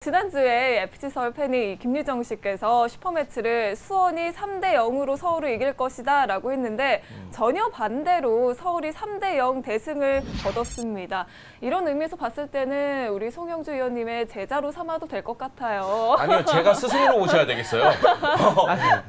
지난주에 FC서울 팬이 김유정 씨께서 슈퍼매치를 수원이 3대0으로 서울을 이길 것이다 라고 했는데 전혀 반대로 서울이 3대0 대승을 거뒀습니다. 이런 의미에서 봤을 때는 우리 송영주 위원님의 제자로 삼아도 될 것 같아요. 아니요, 제가 스승으로 오셔야 되겠어요.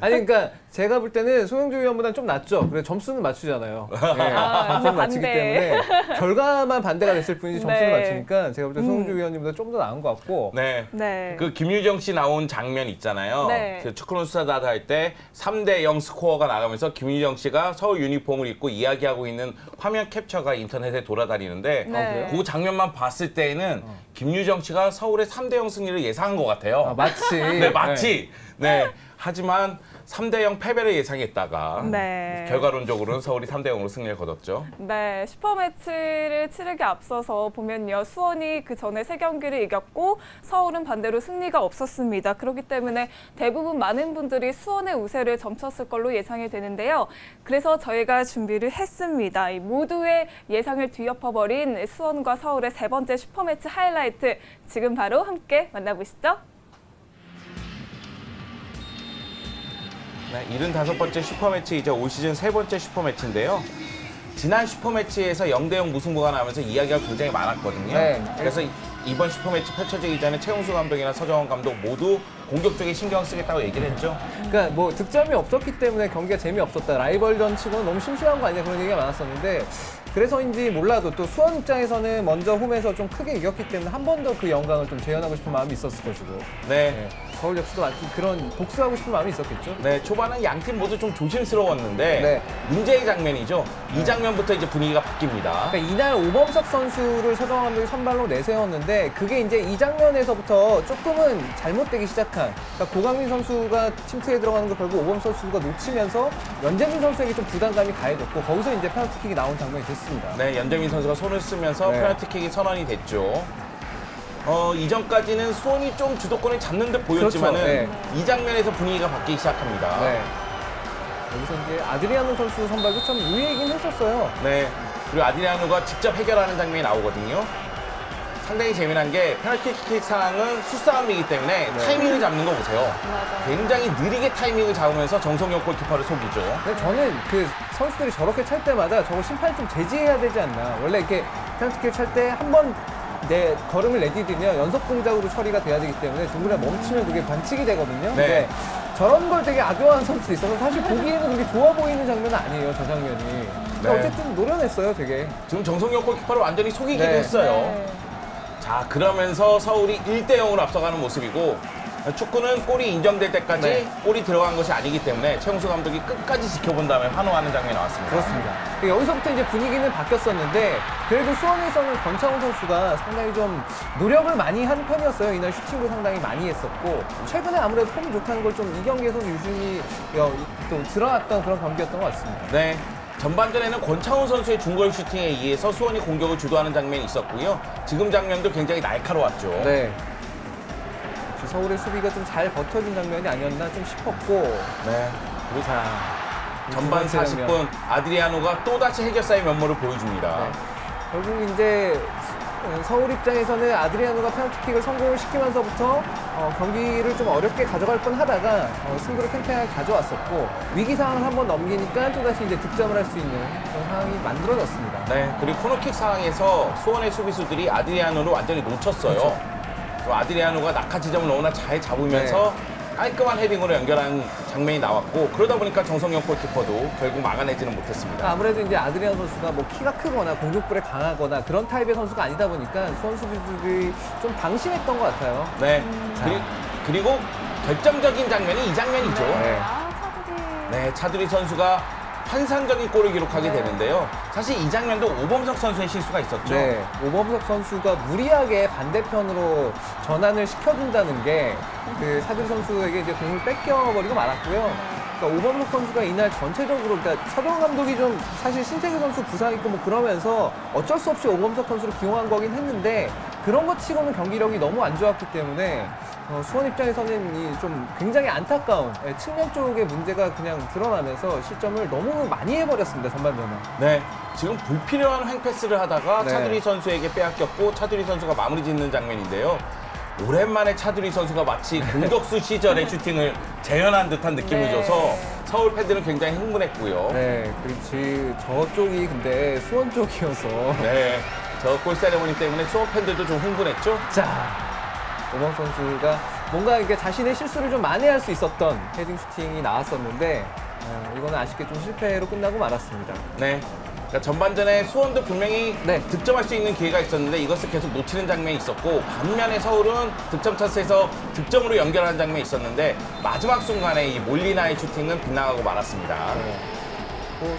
아니 그러니까 제가 볼 때는 송영주 위원보다는 좀 낫죠. 그래 점수는 맞추잖아요. 네, 점수는 맞추기 때문에 결과만 반대가 됐을 뿐이지 점수를 맞추니까 제가 볼 때 송영주 위원님보다 좀 더 나은 것 같고. 네. 네. 그 김유정 씨 나온 장면 있잖아요. 네. 그 축구론스타다 할 때 3대0 스코어가 나가면서 김유정 씨가 서울 유니폼을 입고 이야기하고 있는 화면 캡처가 인터넷에 돌아다니는데 네. 그 장면만 봤을 때에는 김유정 씨가 서울의 3대0 승리를 예상한 것 같아요. 아, 마치. 네, 마치. 네. 하지만 3대0 패배를 예상했다가 네. 결과론적으로는 서울이 3대0으로 승리를 거뒀죠. 네, 슈퍼매치를 치르기 앞서서 보면요. 수원이 그 전에 3경기를 이겼고 서울은 반대로 승리가 없었습니다. 그렇기 때문에 대부분 많은 분들이 수원의 우세를 점쳤을 걸로 예상이 되는데요. 그래서 저희가 준비를 했습니다. 이 모두의 예상을 뒤엎어버린 수원과 서울의 3번째 슈퍼매치 하이라이트 지금 바로 함께 만나보시죠. 네, 75번째 슈퍼매치 이제 올 시즌 3번째 슈퍼매치인데요. 지난 슈퍼매치에서 0대0 무승부가 나면서 이야기가 굉장히 많았거든요. 네. 그래서 이번 슈퍼매치 펼쳐지기 전에 최용수 감독이나 서정원 감독 모두 공격 쪽에 신경 쓰겠다고 얘기를 했죠. 그러니까 뭐 득점이 없었기 때문에 경기가 재미없었다. 라이벌전 치고는 너무 심심한 거 아니냐 그런 얘기가 많았었는데 그래서인지 몰라도 또 수원 입장에서는 먼저 홈에서 좀 크게 이겼기 때문에 한 번 더 그 영광을 좀 재현하고 싶은 마음이 있었을 것이고. 네. 네. 서울 역시도 그런 복수하고 싶은 마음이 있었겠죠. 네, 초반은 양 팀 모두 좀 조심스러웠는데 네. 문제의 장면이죠. 이 장면부터 이제 분위기가 바뀝니다. 그러니까 이날 오범석 선수를 서정환 감독이 선발로 내세웠는데 그게 이제 이 장면에서부터 조금은 잘못되기 시작한 그러니까 고강민 선수가 침투에 들어가는 걸 결국 오범석 선수가 놓치면서 연재민 선수에게 좀 부담감이 가해졌고 거기서 이제 페널티킥이 나온 장면이 됐습니다. 네, 연재민 선수가 손을 쓰면서 네. 페널티킥이 선언이 됐죠. 이전까지는 수원이 좀 주도권을 잡는 듯 보였지만은 그렇죠. 네. 이 장면에서 분위기가 바뀌기 시작합니다. 네. 여기서 이제 아드리아노 선수 선발도 참 의외이긴 했었어요. 네. 그리고 아드리아노가 직접 해결하는 장면이 나오거든요. 상당히 재미난 게 페널티킥 상황은 수싸움이기 때문에 타이밍을 잡는 거 보세요. 맞아요. 굉장히 느리게 타이밍을 잡으면서 정성용 골키퍼를 속이죠. 근데 저는 그 선수들이 저렇게 찰 때마다 저거 심판이 좀 제지해야 되지 않나. 원래 이렇게 페널티킥 찰 때 한 번 내 걸음을 내디디면 연속 동작으로 처리가 돼야 되기 때문에 중간에 멈추면 그게 반칙이 되거든요. 네. 근데 저런 걸 되게 악용하는 선수도 있어서 사실 보기에는 그렇게 좋아 보이는 장면은 아니에요, 저 장면이. 근데 네. 어쨌든 노려냈어요, 되게. 지금 정성용 골키퍼를 완전히 속이기도 네. 했어요. 네. 자, 그러면서 서울이 1대0으로 앞서가는 모습이고 축구는 골이 인정될 때까지 네. 골이 들어간 것이 아니기 때문에 최용수 감독이 끝까지 지켜본 다음에 환호하는 장면이 나왔습니다. 그렇습니다. 여기서부터 이제 분위기는 바뀌었었는데 그래도 수원에서는 권창훈 선수가 상당히 좀 노력을 많이 한 편이었어요. 이날 슈팅도 상당히 많이 했었고 최근에 아무래도 폼이 좋다는 걸 좀 이 경기에서 유심히 또 드러났던 그런 경기였던 것 같습니다. 네. 전반전에는 권창훈 선수의 중거리 슈팅에 의해서 수원이 공격을 주도하는 장면이 있었고요. 지금 장면도 굉장히 날카로웠죠. 네. 서울의 수비가 좀 잘 버텨준 장면이 아니었나 좀 싶었고 네. 그리고 자 전반 40분 아드리아노가 또다시 해결사의 면모를 보여줍니다. 네. 결국 이제 서울 입장에서는 아드리아노가 페널티킥을 성공을 시키면서부터 경기를 좀 어렵게 가져갈 뻔 하다가 승부를 팽팽하게 가져왔었고 위기 상황을 한번 넘기니까 또다시 이제 득점을 할 수 있는 그런 상황이 만들어졌습니다. 네. 그리고 코너킥 상황에서 수원의 수비수들이 아드리아노를 완전히 놓쳤어요. 그렇죠. 아드리아노가 낙하 지점을 너무나 잘 잡으면서 깔끔한 헤딩으로 연결한 장면이 나왔고 그러다 보니까 정성영 골키퍼도 결국 막아내지는 못했습니다. 아무래도 이제 아드리안 선수가 뭐 키가 크거나 공격불에 강하거나 그런 타입의 선수가 아니다 보니까 수원 수비수들이 좀 방심했던 것 같아요. 네. 그리고 결정적인 장면이 이 장면이죠. 네. 아, 차두리. 네, 차두리 선수가 환상적인 골을 기록하게 되는데요. 사실 이 장면도 오범석 선수의 실수가 있었죠. 네, 오범석 선수가 무리하게 반대편으로 전환을 시켜준다는 게 그 사드리 선수에게 이제 공을 뺏겨버리고 말았고요. 그러니까 오범석 선수가 이날 전체적으로 그러니까 서정 감독이 좀 사실 신세계 선수 부상 있고 뭐 그러면서 어쩔 수 없이 오범석 선수를 기용한 거긴 했는데 그런 것 치고는 경기력이 너무 안 좋았기 때문에 수원 입장에서는 이 좀 굉장히 안타까운 측면 쪽의 문제가 그냥 드러나면서 실점을 너무 많이 해버렸습니다, 전반전에. 네, 지금 불필요한 횡패스를 하다가 네. 차두리 선수에게 빼앗겼고 차두리 선수가 마무리 짓는 장면인데요. 오랜만에 차두리 선수가 마치 공격수 시절의 슈팅을 재현한 듯한 느낌을 네. 줘서 서울 팬들은 굉장히 흥분했고요. 네, 그렇지. 저쪽이 근데 수원 쪽이어서. 네, 저 골 세레모니 때문에 수원 팬들도 좀 흥분했죠. 자, 오범 선수가 뭔가 이게 자신의 실수를 좀 만회할 수 있었던 헤딩 슈팅이 나왔었는데 이거는 아쉽게 좀 실패로 끝나고 말았습니다. 네. 그러니까 전반전에 수원도 분명히 네. 득점할 수 있는 기회가 있었는데 이것을 계속 놓치는 장면이 있었고 반면에 서울은 득점 찬스에서 득점으로 연결하는 장면이 있었는데 마지막 순간에 이 몰리나의 슈팅은 빗나가고 말았습니다. 네.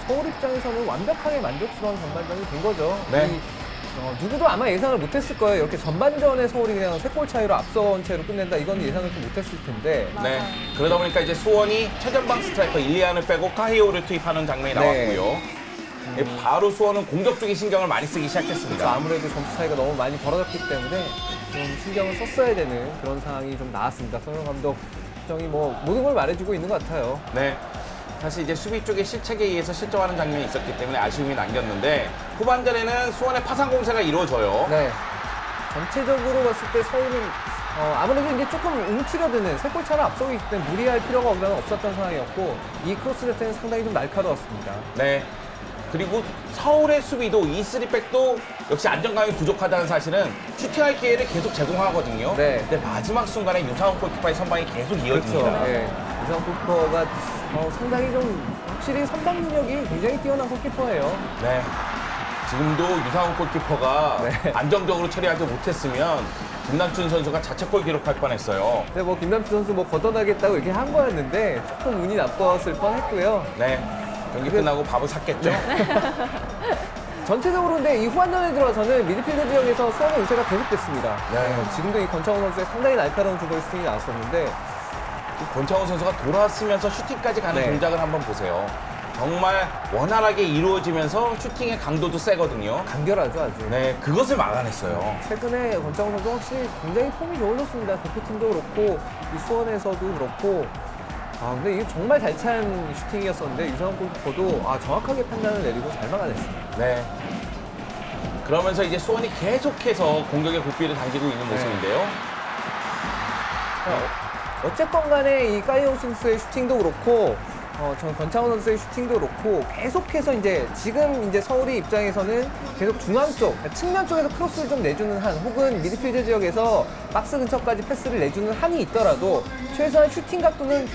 서울 입장에서는 완벽하게 만족스러운 전반전이 된 거죠. 네. 누구도 아마 예상을 못했을 거예요. 이렇게 전반전에 서울이 그냥 3골 차이로 앞선 채로 끝낸다. 이건 예상을 좀 못했을 텐데. 맞아요. 네. 그러다 보니까 이제 수원이 최전방 스트라이커 일리안을 빼고 카히오를 투입하는 장면이 네. 나왔고요. 바로 수원은 공격 쪽에 신경을 많이 쓰기 시작했습니다. 아무래도 점수 차이가 너무 많이 벌어졌기 때문에 좀 신경을 썼어야 되는 그런 상황이 좀 나왔습니다. 손흥민 감독 정이 뭐 모든 걸 말해주고 있는 것 같아요. 네. 사실 이제 수비 쪽에 실책에 의해서 실점하는 장면이 있었기 때문에 아쉬움이 남겼는데 후반전에는 수원의 파상 공세가 이루어져요. 네. 전체적으로 봤을 때 서울은 아무래도 이제 조금 움츠려드는 3골 차를 앞서고 있기 때문에 무리할 필요가 없었던 상황이었고 이 크로스 자체는 상당히 좀 날카로웠습니다. 네. 그리고 서울의 수비도 이 3백도 역시 안정감이 부족하다는 사실은 슈팅할 기회를 계속 제공하거든요. 네. 근데 마지막 순간에 유상훈 골키퍼의 선방이 계속 이어집니다. 그렇죠. 예. 유상 골키퍼가 상당히 좀 확실히 선방 능력이 굉장히 뛰어난 골키퍼예요. 네. 지금도 유상훈 골키퍼가 네. 안정적으로 처리하지 못했으면 김남춘 선수가 자책골 기록할 뻔했어요. 근데 뭐 김남수 선수 뭐 걷어나겠다고 이렇게 한 거였는데 조금 운이 나빴을 뻔했고요. 네. 경기 끝나고 밥을 샀겠죠? 전체적으로 근데 이 후반전에 들어서는 미드필더 지역에서 수원의 우세가 계속됐습니다. 네. 지금도 이 권창훈 선수의 상당히 날카로운 중거리 슈팅이 나왔었는데 권창훈 선수가 돌아서면서 슈팅까지 가는 네. 동작을 한번 보세요. 정말 원활하게 이루어지면서 슈팅의 강도도 세거든요. 간결하죠 아주. 네, 그것을 막아냈어요. 최근에 권창훈 선수 확실히 굉장히 폼이 좋아졌습니다. 대표팀도 그렇고 이 수원에서도 그렇고. 근데 이게 정말 잘 찬 슈팅이었었는데 유상훈 골키퍼도 정확하게 판단을 내리고 잘 막아냈습니다. 네. 그러면서 이제 수원이 계속해서 공격의 고삐를 당기고 있는 모습인데요. 어쨌건 간에 이 까이오 선수의 슈팅도 그렇고 전 권창훈 선수의 슈팅도 그렇고 계속해서 지금 서울이 입장에서는 계속 중앙 쪽, 측면 쪽에서 크로스를 좀 내주는 한 혹은 미드필드 지역에서 박스 근처까지 패스를 내주는 한이 있더라도 최소한 슈팅 각도는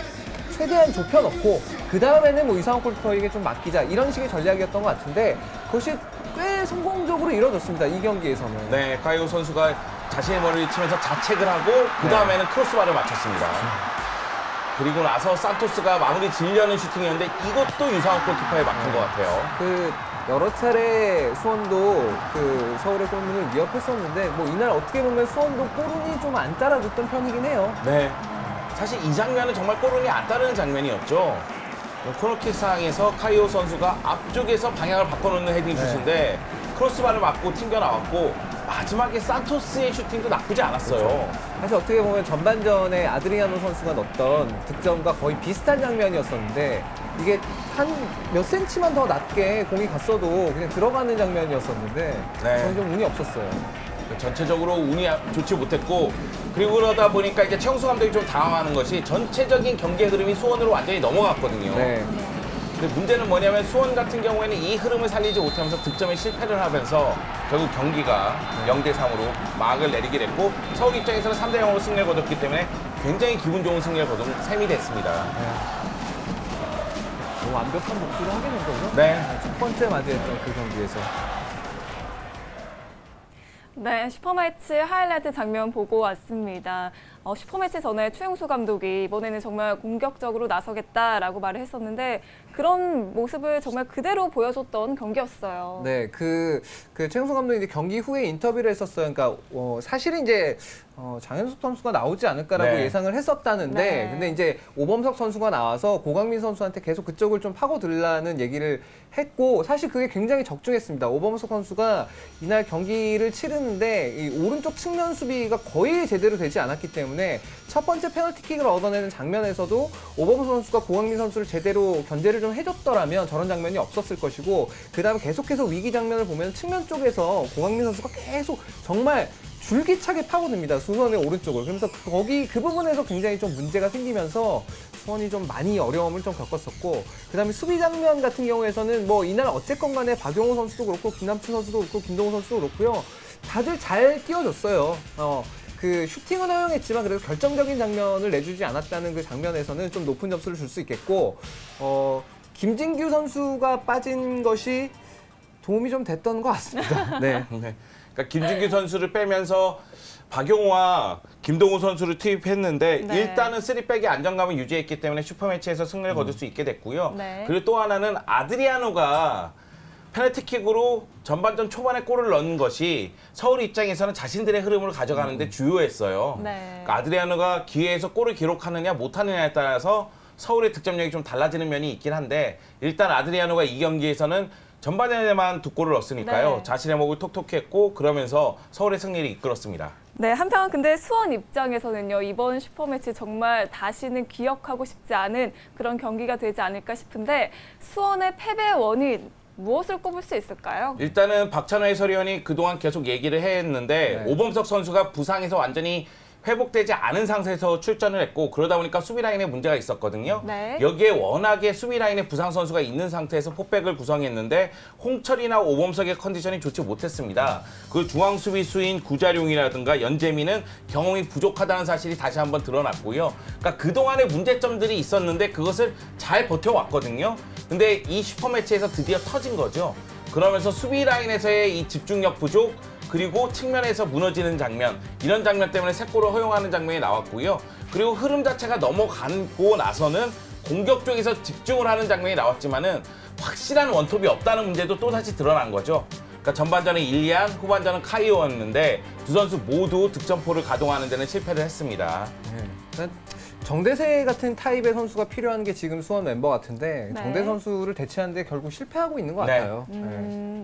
최대한 좁혀놓고 그 다음에는 뭐 이상한 골키퍼에게 좀 맡기자 이런 식의 전략이었던 것 같은데 그것이 꽤 성공적으로 이루어졌습니다. 이 경기에서는. 네, 카이오 선수가 자신의 머리를 치면서 자책을 하고 그 다음에는 크로스바를 맞췄습니다. 그리고 나서 산토스가 마무리 지으려는 슈팅이었는데 이것도 유상훈 골키퍼에 막힌 것 같아요. 여러 차례 수원도 서울의 골문을 위협했었는데 뭐 이날 어떻게 보면 수원도 골운이 좀 안 따라줬던 편이긴 해요. 네. 사실 이 장면은 정말 골운이 안 따르는 장면이었죠. 코너킥 상황에서 카이오 선수가 앞쪽에서 방향을 바꿔놓는 헤딩 슛인데 크로스바를 맞고 튕겨 나왔고 마지막에 산토스의 슈팅도 나쁘지 않았어요. 사실 어떻게 보면 전반전에 아드리아노 선수가 넣었던 득점과 거의 비슷한 장면이었었는데 이게 한 몇 센치만 더 낮게 공이 갔어도 그냥 들어가는 장면이었었는데 저는 좀 운이 없었어요. 전체적으로 운이 좋지 못했고 그리고 그러다 보니까 이제 최용수 감독이 좀 당황하는 것이 전체적인 경기의 흐름이 수원으로 완전히 넘어갔거든요. 네. 근데 문제는 뭐냐면 수원 같은 경우에는 이 흐름을 살리지 못하면서 득점에 실패를 하면서 결국 경기가 0대3으로 막을 내리게 됐고 서울 입장에서는 3대0으로 승리를 거뒀기 때문에 굉장히 기분 좋은 승리를 거둔 셈이 됐습니다. 완벽한 복수를 하게 된 거죠? 네. 첫 번째 맞이했던 그 경기에서. 네, 슈퍼매치 하이라이트 장면 보고 왔습니다. 슈퍼매치 전에 최용수 감독이 이번에는 정말 공격적으로 나서겠다라고 말을 했었는데 그런 모습을 정말 그대로 보여줬던 경기였어요. 네, 최용수 감독이 경기 후에 인터뷰를 했었어요. 그러니까 사실은 장현석 선수가 나오지 않을까라고 예상을 했었다는데 근데 오범석 선수가 나와서 고강민 선수한테 계속 그쪽을 좀 파고들라는 얘기를 했고 사실 그게 굉장히 적중했습니다. 오범석 선수가 이날 경기를 치르는데 이 오른쪽 측면 수비가 거의 제대로 되지 않았기 때문에 첫 번째 페널티킥을 얻어내는 장면에서도 오범석 선수가 고강민 선수를 제대로 견제를 좀 해줬더라면 저런 장면이 없었을 것이고 그 다음에 계속해서 위기 장면을 보면 측면 쪽에서 고강민 선수가 계속 정말 줄기차게 파고듭니다. 수원의 오른쪽을. 그래서 거기 그 부분에서 굉장히 좀 문제가 생기면서 수원이 좀 많이 어려움을 좀 겪었었고, 그다음에 수비 장면 같은 경우에서는 뭐 이날 어쨌건 간에 박용호 선수도 그렇고 김남춘 선수도 그렇고 김동호 선수도 그렇고요. 다들 잘 띄워줬어요. 그 슈팅은 허용했지만 그래도 결정적인 장면을 내주지 않았다는 그 장면에서는 좀 높은 점수를 줄 수 있겠고, 김진규 선수가 빠진 것이 도움이 좀 됐던 것 같습니다. 네. 네. 그러니까 김진규 선수를 빼면서 박용호와 김동우 선수를 투입했는데 네. 일단은 3백의 안정감을 유지했기 때문에 슈퍼매치에서 승리를 거둘 수 있게 됐고요. 네. 그리고 또 하나는 아드리아노가 페널티킥으로 전반전 초반에 골을 넣는 것이 서울 입장에서는 자신들의 흐름을 가져가는데 주요했어요. 네. 그러니까 아드리아노가 기회에서 골을 기록하느냐 못하느냐에 따라서 서울의 득점력이 좀 달라지는 면이 있긴 한데, 일단 아드리아노가 이 경기에서는 전반전에만 2골을 넣었으니까요. 네. 자신의 목을 톡톡히 했고 그러면서 서울의 승리를 이끌었습니다. 네, 한편 근데 수원 입장에서는요, 이번 슈퍼매치 정말 다시는 기억하고 싶지 않은 그런 경기가 되지 않을까 싶은데, 수원의 패배 원인 무엇을 꼽을 수 있을까요? 일단은 박찬호 해설위원이 그동안 계속 얘기를 했는데 네. 오범석 선수가 부상에서 완전히 회복되지 않은 상태에서 출전을 했고, 그러다 보니까 수비 라인에 문제가 있었거든요. 네. 여기에 워낙에 수비 라인에 부상 선수가 있는 상태에서 포백을 구성했는데 홍철이나 오범석의 컨디션이 좋지 못했습니다. 그 중앙 수비수인 구자룡이라든가 연재민은 경험이 부족하다는 사실이 다시 한번 드러났고요. 그러니까 그동안의 문제점들이 있었는데 그것을 잘 버텨왔거든요. 근데 이 슈퍼매치에서 드디어 터진 거죠. 그러면서 수비 라인에서의 이 집중력 부족, 그리고 측면에서 무너지는 장면, 이런 장면 때문에 3골을 허용하는 장면이 나왔고요. 그리고 흐름 자체가 넘어가고 나서는 공격 쪽에서 집중을 하는 장면이 나왔지만은 확실한 원톱이 없다는 문제도 또다시 드러난 거죠. 그러니까 전반전은 일리안, 후반전은 카이오였는데 두 선수 모두 득점포를 가동하는 데는 실패를 했습니다. 네. 정대세 같은 타입의 선수가 필요한 게 지금 수원 멤버 같은데, 네. 정대세 선수를 대체하는데 결국 실패하고 있는 것 네. 같아요. 네.